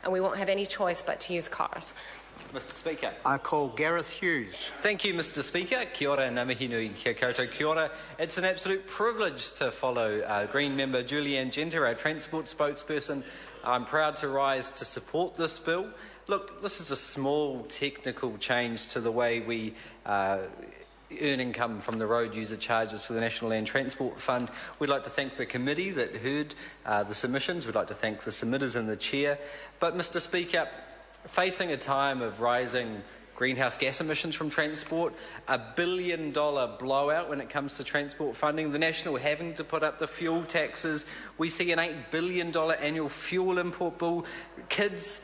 and we won't have any choice but to use cars. Mr Speaker. I call Gareth Hughes. Thank you, Mr Speaker. Kia ora, ngā mihi nui, kia koutou, kia ora. It's an absolute privilege to follow Green member Julianne Genter, our transport spokesperson. I'm proud to rise to support this bill. Look, this is a small technical change to the way we earn income from the road user charges for the National Land Transport Fund. We'd like to thank the committee that heard the submissions. We'd like to thank the submitters and the chair. But, Mr Speaker, facing a time of rising greenhouse gas emissions from transport, $1 billion blowout when it comes to transport funding, the National having to put up the fuel taxes, we see an $8 billion annual fuel import bill, kids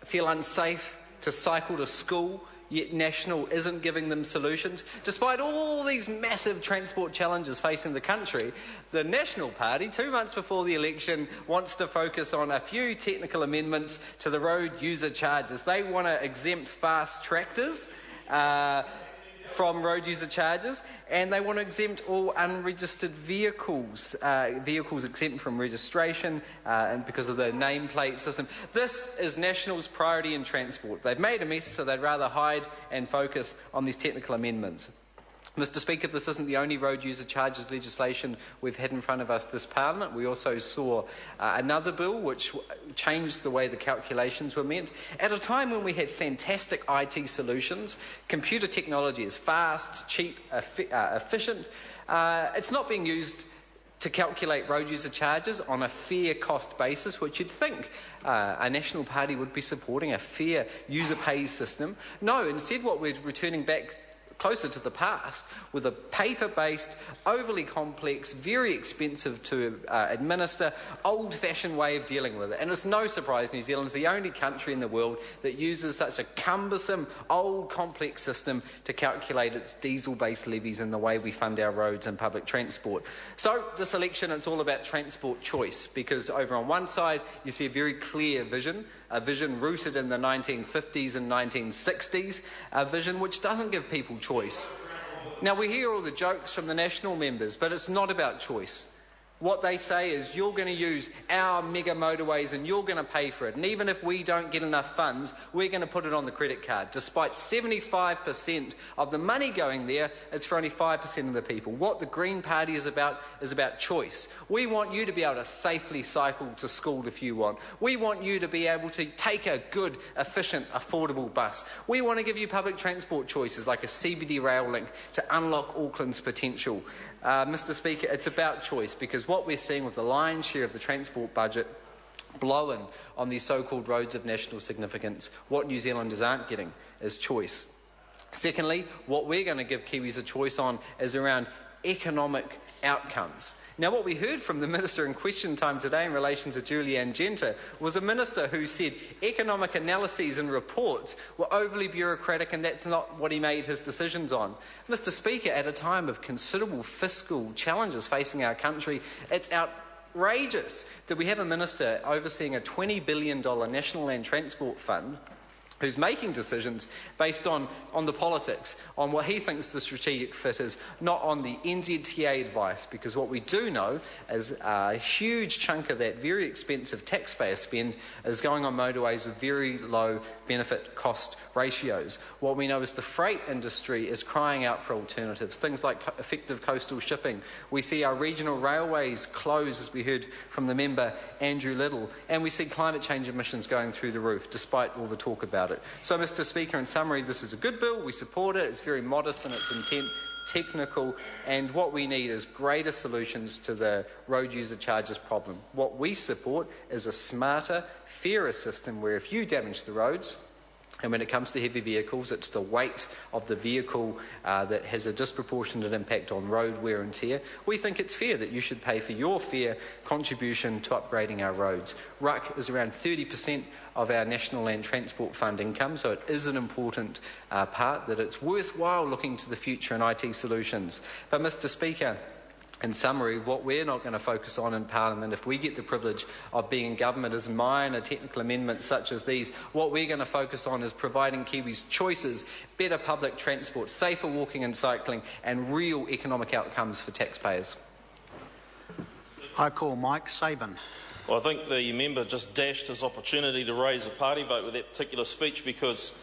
feel unsafe to cycle to school, yet National isn't giving them solutions. Despite all these massive transport challenges facing the country, the National Party, 2 months before the election, wants to focus on a few technical amendments to the road user charges. They want to exempt fast tractors from road user charges, and they want to exempt all unregistered vehicles, vehicles exempt from registration and because of the nameplate system. This is National's priority in transport. They've made a mess, so they'd rather hide and focus on these technical amendments. Mr Speaker, this isn't the only road user charges legislation we've had in front of us this Parliament. We also saw another bill which changed the way the calculations were meant. At a time when we had fantastic IT solutions, computer technology is fast, cheap, efficient. It's not being used to calculate road user charges on a fair cost basis, which you'd think a National Party would be supporting, a fair user pays system. No, instead what we're returning back closer to the past with a paper-based, overly complex, very expensive to administer, old-fashioned way of dealing with it. And it's no surprise New Zealand is the only country in the world that uses such a cumbersome, old, complex system to calculate its diesel-based levies in the way we fund our roads and public transport. So this election, it's all about transport choice, because over on one side you see a very clear vision, a vision rooted in the 1950s and 1960s, a vision which doesn't give people choice. Now, we hear all the jokes from the National members, but it's not about choice. What they say is, you're going to use our mega motorways and you're going to pay for it. And even if we don't get enough funds, we're going to put it on the credit card. Despite 75% of the money going there, it's for only 5% of the people. What the Green Party is about choice. We want you to be able to safely cycle to school if you want. We want you to be able to take a good, efficient, affordable bus. We want to give you public transport choices like a CBD rail link to unlock Auckland's potential. Mr Speaker, it's about choice, because what we're seeing with the lion's share of the transport budget blowing on these so-called roads of national significance, what New Zealanders aren't getting is choice. Secondly, what we're going to give Kiwis a choice on is around economic outcomes. Now, what we heard from the Minister in question time today in relation to Julianne Genter was a Minister who said economic analyses and reports were overly bureaucratic and that's not what he made his decisions on. Mr Speaker, at a time of considerable fiscal challenges facing our country, it's outrageous that we have a Minister overseeing a $20 billion National Land Transport Fund who's making decisions based on the politics, on what he thinks the strategic fit is, not on the NZTA advice, because what we do know is a huge chunk of that very expensive taxpayer spend is going on motorways with very low benefit cost ratios. What we know is the freight industry is crying out for alternatives, things like effective coastal shipping. We see our regional railways close, as we heard from the member Andrew Little, and we see climate change emissions going through the roof, despite all the talk about it. So, Mr Speaker, in summary, this is a good bill. We support it. It's very modest in its intent, technical, and what we need is greater solutions to the road user charges problem. What we support is a smarter, fairer system where if you damage the roads, and when it comes to heavy vehicles, it's the weight of the vehicle that has a disproportionate impact on road wear and tear. We think it's fair that you should pay for your fair contribution to upgrading our roads. RUC is around 30% of our National Land Transport Fund income, so it is an important part that it's worthwhile looking to the future in IT solutions. But, Mr Speaker, in summary, what we're not going to focus on in Parliament, if we get the privilege of being in government, is minor technical amendments such as these. What we're going to focus on is providing Kiwis choices, better public transport, safer walking and cycling, and real economic outcomes for taxpayers. I call Mike Sabin. Well, I think the member just dashed his opportunity to raise a party vote with that particular speech, because